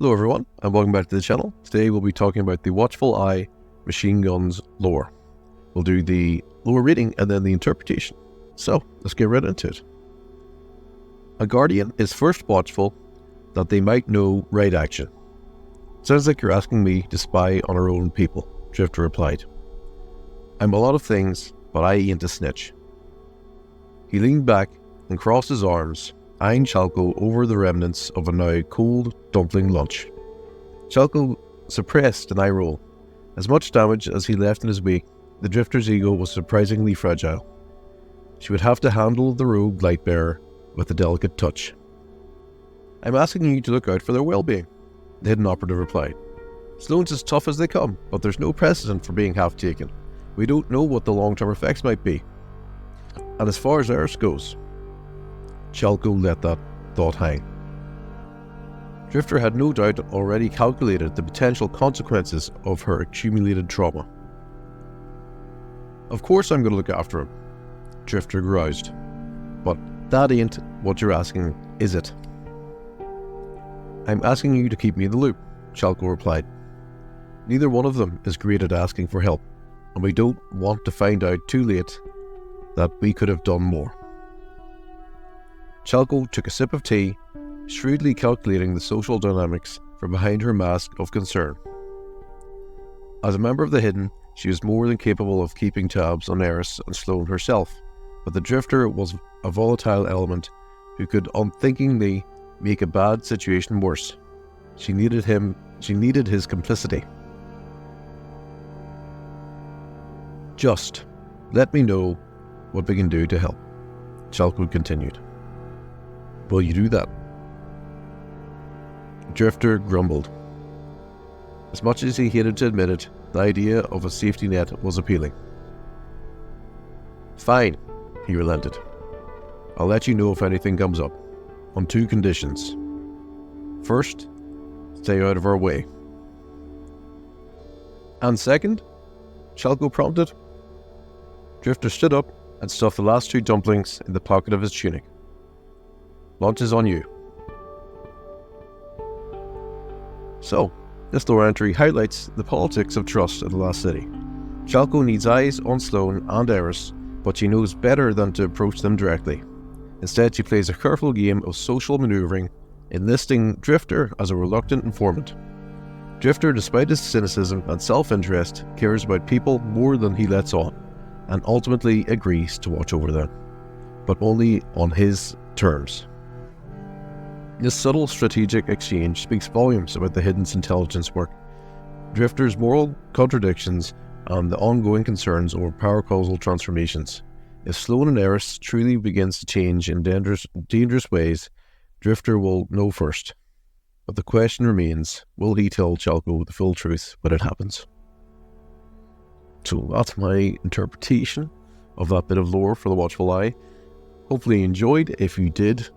Hello everyone, and welcome back to the channel. Today we'll be talking about the Watchful Eye Machine Gun's lore. We'll do the lore reading and then the interpretation. So, let's get right into it. A guardian is first watchful that they might know right action. Sounds like you're asking me to spy on our own people, Drifter replied. I'm a lot of things, but I ain't a snitch. He leaned back and crossed his arms, eyeing Chalco over the remnants of a now cold dumpling lunch. Chalco suppressed an eye roll. As much damage as he left in his wake, the Drifter's ego was surprisingly fragile. She would have to handle the rogue lightbearer with a delicate touch. I'm asking you to look out for their well-being, the hidden operative replied. Sloane's as tough as they come, but there's no precedent for being half-taken. We don't know what the long-term effects might be. And as far as Eris goes, Chalco let that thought hang. Drifter had no doubt already calculated the potential consequences of her accumulated trauma. Of course I'm going to look after him, Drifter groused. But that ain't what you're asking, is it? I'm asking you to keep me in the loop, Chalco replied. Neither one of them is great at asking for help, and we don't want to find out too late that we could have done more. Chalco took a sip of tea, shrewdly calculating the social dynamics from behind her mask of concern. As a member of the Hidden, she was more than capable of keeping tabs on Eris and Sloane herself, but the Drifter was a volatile element who could unthinkingly make a bad situation worse. She needed his complicity. Just let me know what we can do to help, Chalco continued. Will you do that? Drifter grumbled. As much as he hated to admit it, the idea of a safety net was appealing. Fine, he relented. I'll let you know if anything comes up, on two conditions. First, stay out of our way. And second, Chalco prompted. Drifter stood up and stuffed the last two dumplings in the pocket of his tunic. Lunch is on you. So, this lore entry highlights the politics of trust in the Lost City. Chalco needs eyes on Sloane and Eris, but she knows better than to approach them directly. Instead, she plays a careful game of social maneuvering, enlisting Drifter as a reluctant informant. Drifter, despite his cynicism and self-interest, cares about people more than he lets on, and ultimately agrees to watch over them, but only on his terms. This subtle strategic exchange speaks volumes about the Hidden's intelligence work, Drifter's moral contradictions, and the ongoing concerns over power causal transformations. If Sloane and Eris truly begins to change in dangerous ways, Drifter will know first. But the question remains, will he tell Chalco the full truth when it happens? So that's my interpretation of that bit of lore for the Watchful Eye. Hopefully you enjoyed. If you did,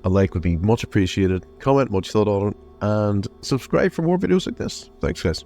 a like would be much appreciated. Comment what you thought on it, and subscribe for more videos like this. Thanks guys.